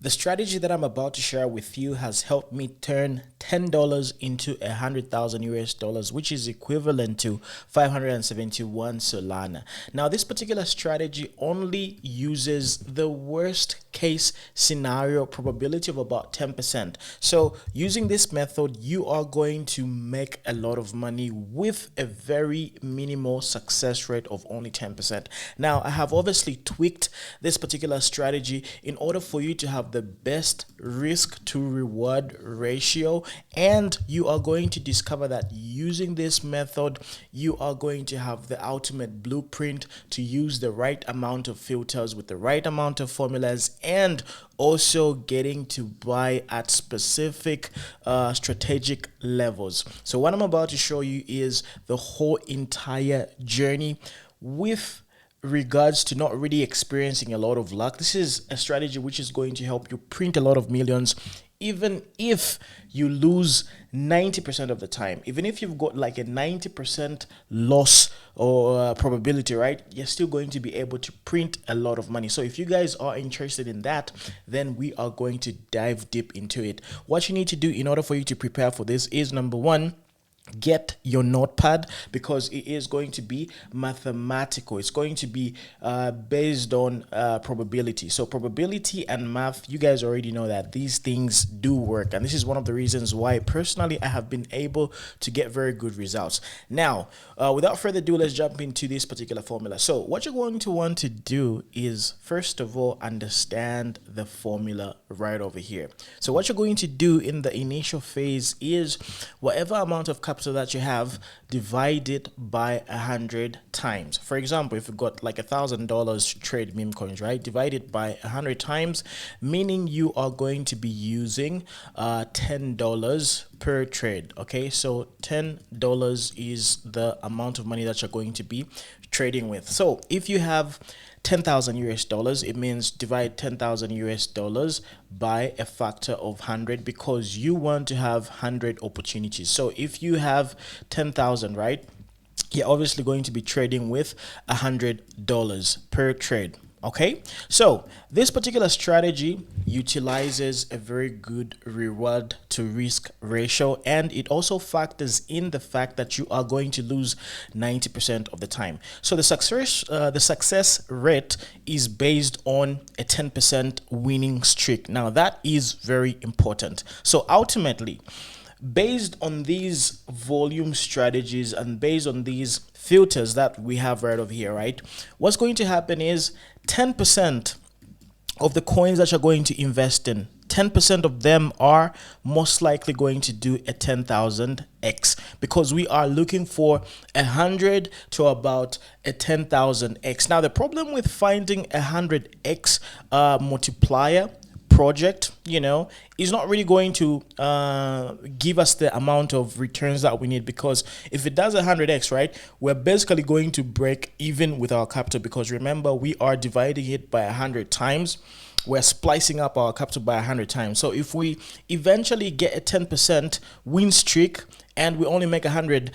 The strategy that I'm about to share with you has helped me turn $10 into 100,000 US dollars, which is equivalent to 571 Solana. Now, this particular strategy only uses the worst case scenario probability of about 10%. So using this method, you are going to make a lot of money with a very minimal success rate of only 10%. Now, I have obviously tweaked this particular strategy in order for you to have the best risk to reward ratio, and you are going to discover that using this method you are going to have the ultimate blueprint to use the right amount of filters with the right amount of formulas, and also getting to buy at specific strategic levels. So what I'm about to show you is the whole entire journey with regards to not really experiencing a lot of luck. This is a strategy which is going to help you print a lot of millions, even if you lose 90% of the time. Even if you've got like a 90% loss or probability, right, you're still going to be able to print a lot of money. So if you guys are interested in that, then we are going to dive deep into it. What you need to do in order for you to prepare for this is, number one, get your notepad, because it is going to be mathematical. It's going to be based on probability. So probability and math, you guys already know that these things do work, and this is one of the reasons why personally I have been able to get very good results. Now, without further ado, let's jump into this particular formula. So what you're going to want to do is, first of all, understand the formula right over here. So what you're going to do in the initial phase is whatever amount of capital that you have, divide it by 100 times. For example, if you've got like $1,000 to trade meme coins, right, divide it by 100 times, meaning you are going to be using $10 per trade. Okay, so $10 is the amount of money that you're going to be trading with. So if you have 10,000 US dollars, it means divide 10,000 US dollars by a factor of 100, because you want to have 100 opportunities. So if you have 10,000, right, you're obviously going to be trading with $100 per trade. Okay, so this particular strategy utilizes a very good reward to risk ratio, and it also factors in the fact that you are going to lose 90% of the time. So the success rate is based on a 10% winning streak. Now that is very important. So ultimately, based on these volume strategies and based on these filters that we have right over here, right, what's going to happen is 10% of the coins that you're going to invest in, 10% of them are most likely going to do a 10,000x, because we are looking for 100 to about a 10,000x. Now the problem with finding a 100x multiplier project, you know, is not really going to give us the amount of returns that we need, because if it does 100x, right, we're basically going to break even with our capital, because remember, we are dividing it by 100 times. We're splicing up our capital by 100 times. So if we eventually get a 10% win streak and we only make 100%,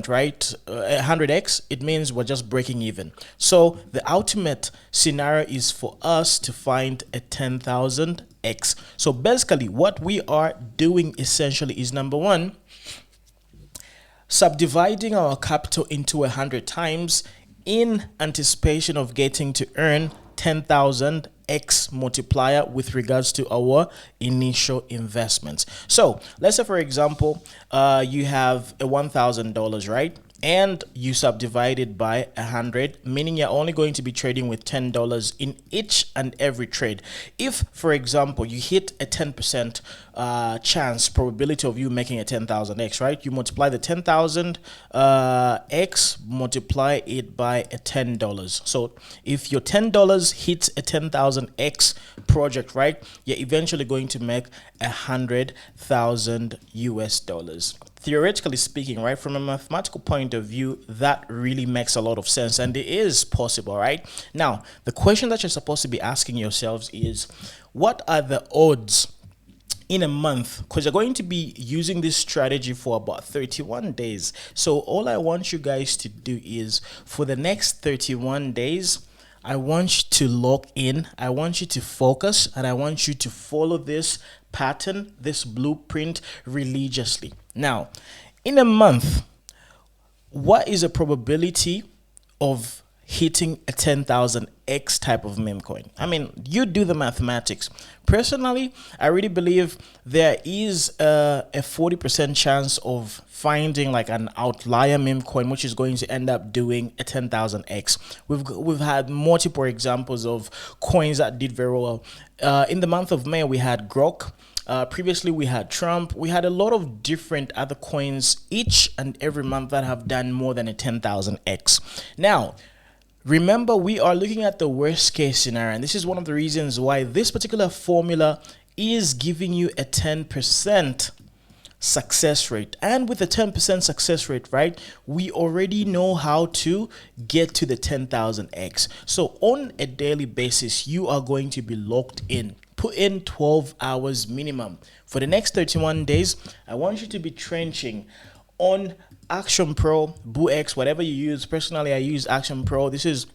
right, 100x, it means we're just breaking even. So the ultimate scenario is for us to find a 10,000x. So basically what we are doing essentially is, number one, subdividing our capital into 100 times in anticipation of getting to earn 10,000x multiplier with regards to our initial investments. So let's say, for example, you have a $1,000, right, and you subdivide it by 100, meaning you're only going to be trading with $10 in each and every trade. If, for example, you hit a 10% chance probability of you making a 10,000x, right, you multiply the 10,000 x, multiply it by a $10. So if your $10 hits a 10,000x project, right, you're eventually going to make 100,000 US dollars. Theoretically speaking, right, from a mathematical point of view, that really makes a lot of sense, and it is possible, right? Now, the question that you're supposed to be asking yourselves is, what are the odds in a month? Because you're going to be using this strategy for about 31 days. So all I want you guys to do is, for the next 31 days, I want you to lock in, I want you to focus, and I want you to follow this pattern, this blueprint religiously. Now, in a month, what is a probability of hitting a 10,000x type of meme coin? I mean, you do the mathematics. Personally, I really believe there is a 40% chance of finding like an outlier meme coin which is going to end up doing a 10,000x. We've had multiple examples of coins that did very well. In the month of May, we had Grok. Previously, we had Trump. We had a lot of different other coins each and every month that have done more than a 10,000x. Now, remember, we are looking at the worst case scenario, and this is one of the reasons why this particular formula is giving you a 10% success rate. And with a 10% success rate, right, we already know how to get to the 10,000x. So on a daily basis, you are going to be locked in. Put in 12 hours minimum. For the next 31 days, I want you to be trenching on Axiom Pro, BooX, whatever you use. Personally, I use Axiom Pro. This is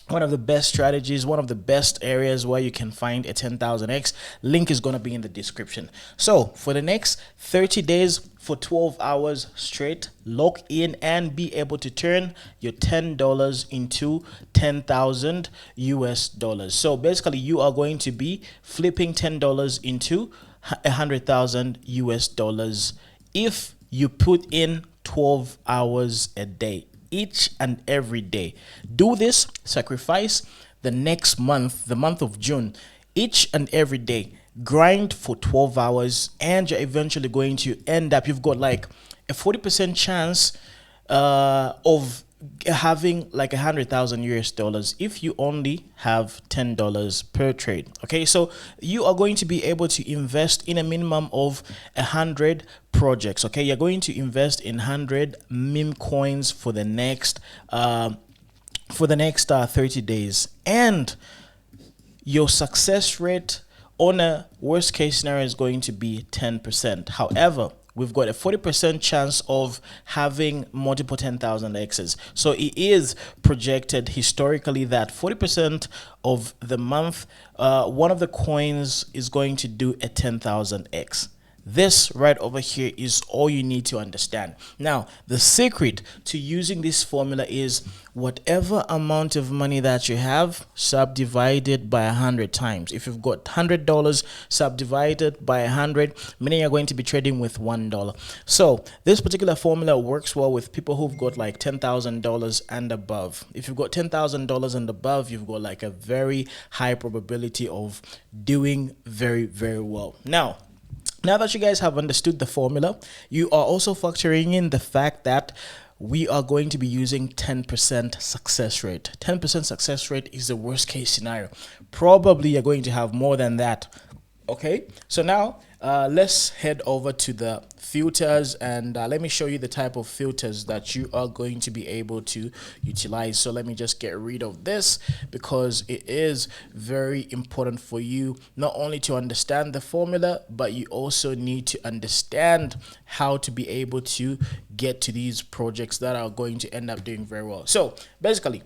one of the best strategies, one of the best areas where you can find a 10,000x. Link is going to be in the description. So for the next 30 days, for 12 hours straight, lock in and be able to turn your $10 into 10,000 US dollars. So basically, you are going to be flipping $10 into 100,000 US dollars if you put in 12 hours a day, each and every day. Do this, sacrifice the next month, the month of June, each and every day. Grind for 12 hours, and you're eventually going to end up, you've got like a 40% chance of having like 100,000 US dollars if you only have $10 per trade. Okay, so you are going to be able to invest in a minimum of 100 projects. Okay, you're going to invest in 100 meme coins for the next 30 days, and your success rate on a worst case scenario is going to be 10%. However, we've got a 40% chance of having multiple 10,000 X's. So it is projected historically that 40% of the month, one of the coins is going to do a 10,000 X. This right over here is all you need to understand. Now, the secret to using this formula is whatever amount of money that you have, subdivided by 100 times. If you've got $100, subdivided by 100, meaning you're going to be trading with $1. So this particular formula works well with people who've got like $10,000 and above. If you've got $10,000 and above, you've got like a very high probability of doing very, very well. Now that you guys have understood the formula, you are also factoring in the fact that we are going to be using 10% success rate. 10% success rate is the worst case scenario. Probably you're going to have more than that. Okay, so now let's head over to the filters, and let me show you the type of filters that you are going to be able to utilize. So let me just get rid of this because it is very important for you not only to understand the formula, but you also need to understand how to be able to get to these projects that are going to end up doing very well. So basically,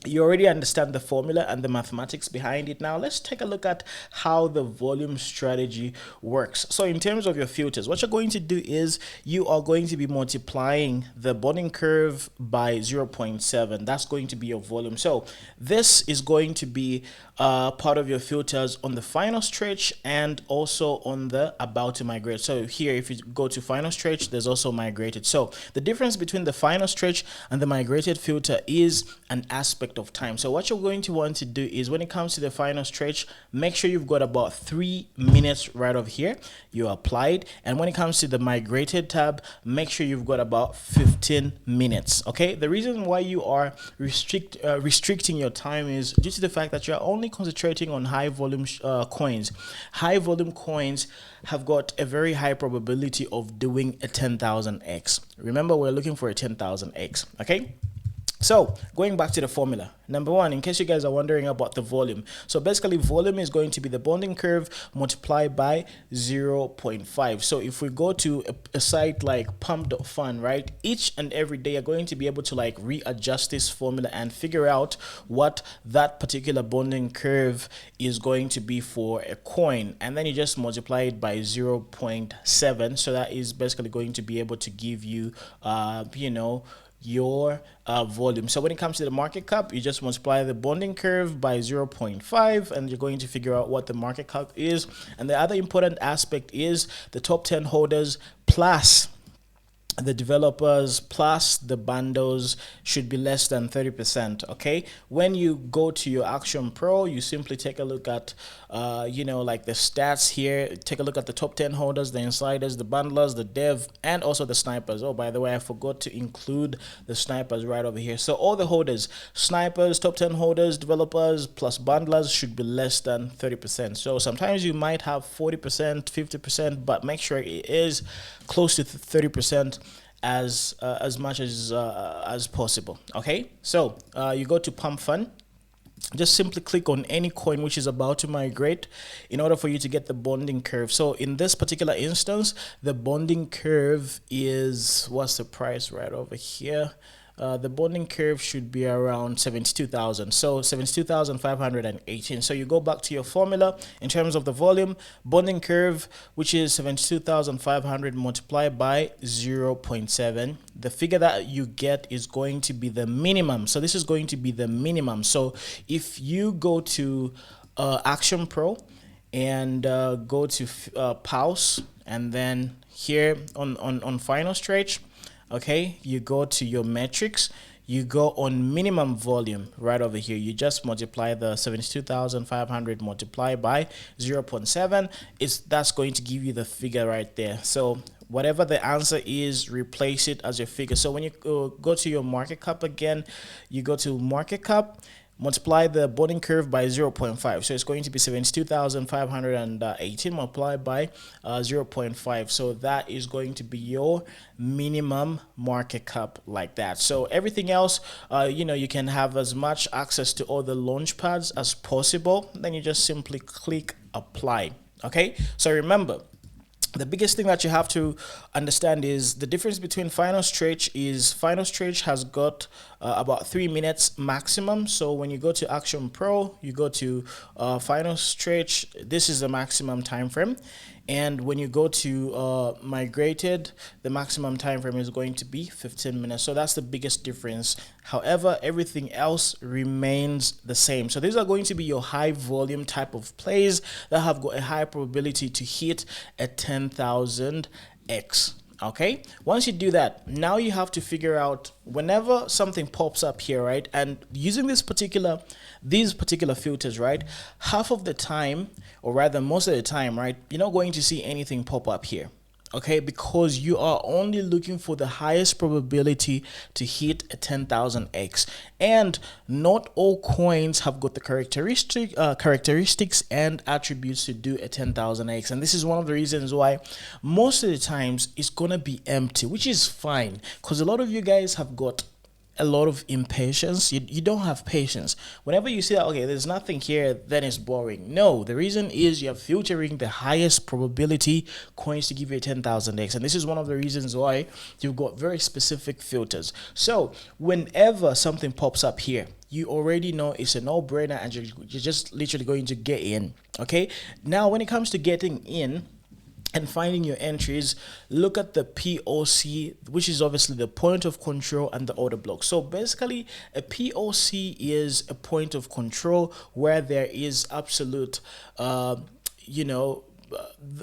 you already understand the formula and the mathematics behind it. Now let's take a look at how the volume strategy works. So in terms of your filters, what you're going to do is you are going to be multiplying the bonding curve by 0.7. That's going to be your volume. So this is going to be part of your filters on the final stretch and also on the about to migrate. So here, if you go to final stretch, there's also migrated. So the difference between the final stretch and the migrated filter is an aspect of time. So what you're going to want to do is when it comes to the final stretch, make sure you've got about 3 minutes right over here you applied, and when it comes to the migrated tab, make sure you've got about 15 minutes. Okay, the reason why you are restricting your time is due to the fact that you're only concentrating on high volume coins. High volume coins have got a very high probability of doing a 10,000x. Remember, we're looking for a 10,000x. Okay, So going back to the formula, number one, in case you guys are wondering about the volume, so basically volume is going to be the bonding curve multiplied by 0.5. So if we go to a site like pump.fun, right, each and every day you're going to be able to like readjust this formula and figure out what that particular bonding curve is going to be for a coin, and then you just multiply it by 0.7. So that is basically going to be able to give you you know, your volume. So when it comes to the market cap, you just multiply the bonding curve by 0.5 and you're going to figure out what the market cap is. And the other important aspect is the top 10 holders plus the developers plus the bundles should be less than 30%. Okay, when you go to your Axiom Pro, you simply take a look at you know, like the stats here. Take a look at the top 10 holders, the insiders, the bundlers, the dev, and also the snipers. Oh, by the way, I forgot to include the snipers right over here. So all the holders, snipers, top 10 holders, developers plus bundlers should be less than 30%. So sometimes you might have 40%, 50%, but make sure it is close to 30% as much as possible. Okay, so you go to Pump Fun. Just simply click on any coin which is about to migrate in order for you to get the bonding curve. So in this particular instance, the bonding curve is, what's the price right over here? The bonding curve should be around 72,000. So 72,518. So you go back to your formula in terms of the volume, bonding curve, which is 72,500 multiplied by 0.7. The figure that you get is going to be the minimum. So this is going to be the minimum. So if you go to Axiom Pro and go to Pause, and then here on final stretch, okay, you go to your metrics, you go on minimum volume right over here. You just multiply the 72,500 multiplied by 0.7. That's going to give you the figure right there. So whatever the answer is, replace it as your figure. So when you go to your market cap again, you go to market cap, multiply the bonding curve by 0.5. So it's going to be 72,518 multiplied by 0.5. So that is going to be your minimum market cap, like that. So everything else, you know, you can have as much access to all the launch pads as possible. Then you just simply click apply. Okay, so remember, the biggest thing that you have to understand is the difference between final stretch is final stretch has got about 3 minutes maximum. So when you go to Axiom Pro, you go to final stretch, this is the maximum time frame. And when you go to migrated, the maximum time frame is going to be 15 minutes. So that's the biggest difference. However, everything else remains the same. So these are going to be your high volume type of plays that have got a high probability to hit a 10,000x. Okay, once you do that, now you have to figure out whenever something pops up here, right? And using these particular filters, right, half of the time, or rather most of the time, right, you're not going to see anything pop up here. Okay, because you are only looking for the highest probability to hit a 10,000x, and not all coins have got the characteristics and attributes to do a 10,000x. And this is one of the reasons why most of the times it's gonna be empty, which is fine, because a lot of you guys have got a lot of impatience. You don't have patience. Whenever you see that, okay, there's nothing here, then it's boring. No, the reason is you're filtering the highest probability coins to give you a 10,000x. And this is one of the reasons why you've got very specific filters. So whenever something pops up here, you already know it's a no-brainer and you're just literally going to get in. Okay, now when it comes to getting in and finding your entries, look at the POC, which is obviously the point of control, and the order block. So basically a POC is a point of control where there is absolute you know,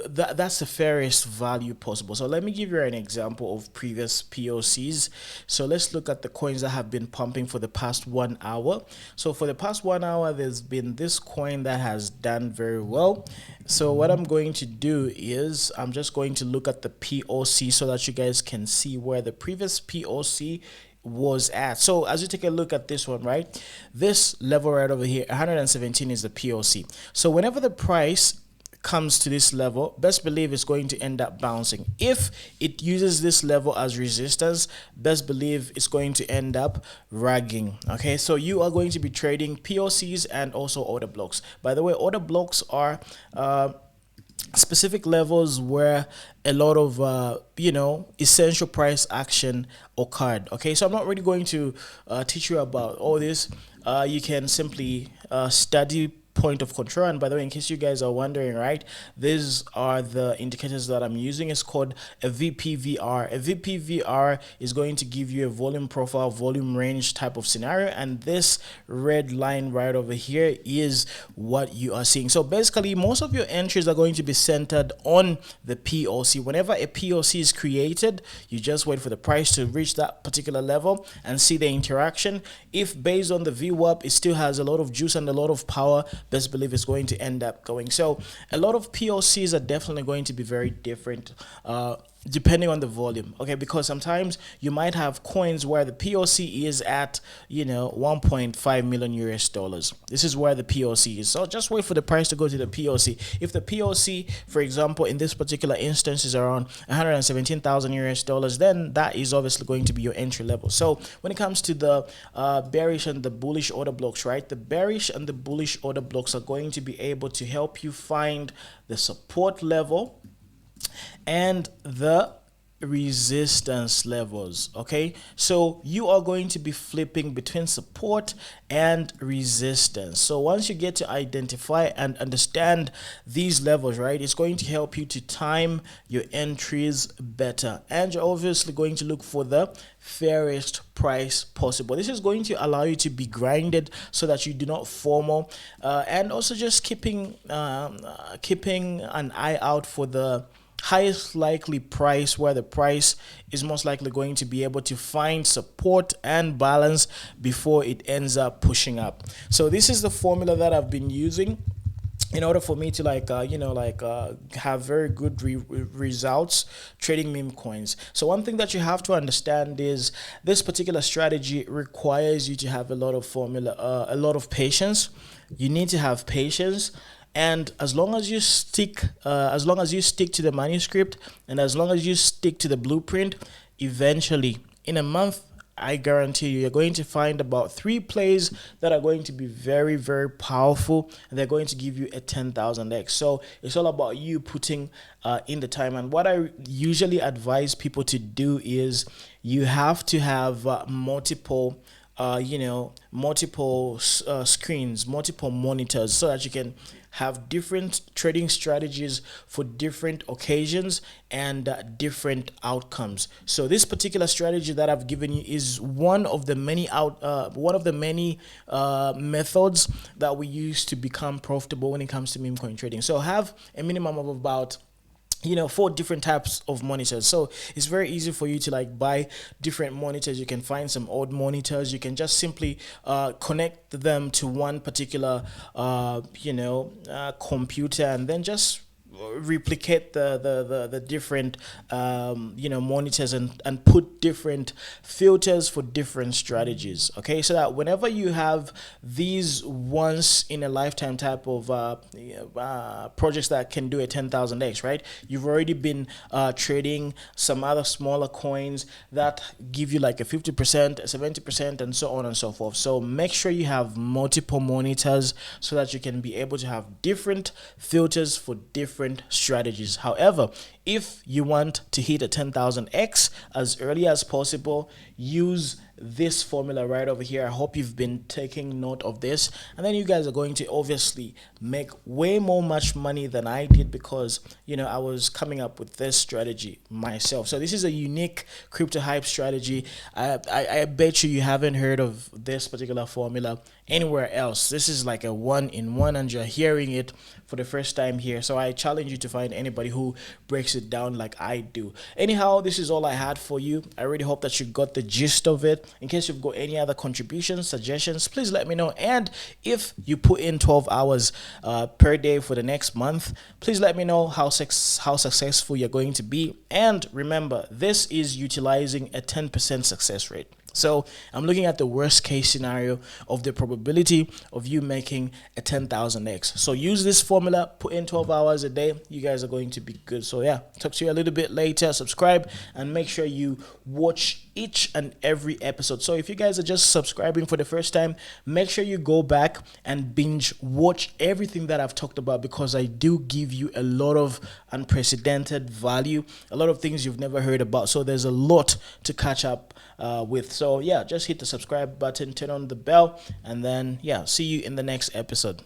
that's the fairest value possible. So let me give you an example of previous POCs. So let's look at the coins that have been pumping for the past 1 hour. So for the past 1 hour, there's been this coin that has done very well. So what I'm going to do is I'm just going to look at the POC so that you guys can see where the previous POC was at. So as you take a look at this one, right, this level right over here, 117 is the POC. So whenever the price comes to this level, best believe it's going to end up bouncing. If it uses this level as resistance, best believe it's going to end up ragging. Okay, so you are going to be trading POCs and also order blocks. By the way, order blocks are specific levels where a lot of essential price action occurred. Okay, so I'm not really going to teach you about all this. You can simply study point of control. And by the way, in case you guys are wondering, right, these are the indicators that I'm using. It's called a VPVR. A VPVR is going to give you a volume profile, volume range type of scenario, and this red line right over here is what you are seeing. So basically, most of your entries are going to be centered on the POC. Whenever a POC is created, you just wait for the price to reach that particular level and see the interaction. If based on the VWAP, it still has a lot of juice and a lot of power, best believe it's going to end up going. So a lot of POCs are definitely going to be very different depending on the volume. Okay, because sometimes you might have coins where the POC is at 1.5 million US dollars. This is where the POC is. So just wait for the price to go to the POC. If the POC, for example, in this particular instance is around 117,000 US dollars, then that is obviously going to be your entry level. So when it comes to the bearish and the bullish order blocks, right, the bearish and the bullish order blocks are going to be able to help you find the support level and the resistance levels. Okay, so you are going to be flipping between support and resistance. So once you get to identify and understand these levels, right, it's going to help you to time your entries better, and you're obviously going to look for the fairest price possible. This is going to allow you to be grinded so that you do not FOMO, and also just keeping an eye out for the highest likely price, where the price is most likely going to be able to find support and balance before it ends up pushing up. So this is the formula that I've been using in order for me to have very good results trading meme coins. So one thing that you have to understand is this particular strategy requires you to have a lot of patience. You need to have patience. And as long as you stick to the manuscript, and as long as you stick to the blueprint, eventually in a month, I guarantee you, you're going to find about 3 plays that are going to be very, very powerful, and they're going to give you a 10,000x. So it's all about you putting in the time. And what I usually advise people to do is you have to have multiple screens, multiple monitors, so that you can have different trading strategies for different occasions and different outcomes. So this particular strategy that I've given you is one of the many methods that we use to become profitable when it comes to meme coin trading. So have a minimum of about 4 different types of monitors. So it's very easy for you to buy different monitors. You can find some old monitors. You can just simply connect them to one particular computer, and then just replicate the different monitors and put different filters for different strategies. Okay, so that whenever you have these once in a lifetime type of projects that can do a 10,000x, right, you've already been trading some other smaller coins that give you like a 50%, 70%, and so on and so forth. So make sure you have multiple monitors so that you can be able to have different filters for different strategies. However, if you want to hit a 10,000x as early as possible, use this formula right over here. I hope you've been taking note of this, and then you guys are going to obviously make way much money than I did, because I was coming up with this strategy myself. So this is a unique crypto hype strategy. I bet you haven't heard of this particular formula anywhere else. This is like a 1-in-1, and you're hearing it for the first time here. So I challenge you to find anybody who breaks it down like I do. Anyhow, this is all I had for you. I really hope that you got the gist of it. In case you've got any other contributions, suggestions, please let me know. And if you put in 12 hours per day for the next month, please let me know how successful you're going to be. And remember, this is utilizing a 10% success rate. So I'm looking at the worst case scenario of the probability of you making a 10,000x. So use this formula, put in 12 hours a day. You guys are going to be good. So yeah, talk to you a little bit later. Subscribe and make sure you watch each and every episode. So if you guys are just subscribing for the first time, make sure you go back and binge watch everything that I've talked about, because I do give you a lot of unprecedented value, a lot of things you've never heard about. So there's a lot to catch up with. So yeah, just hit the subscribe button, turn on the bell, and then yeah, see you in the next episode.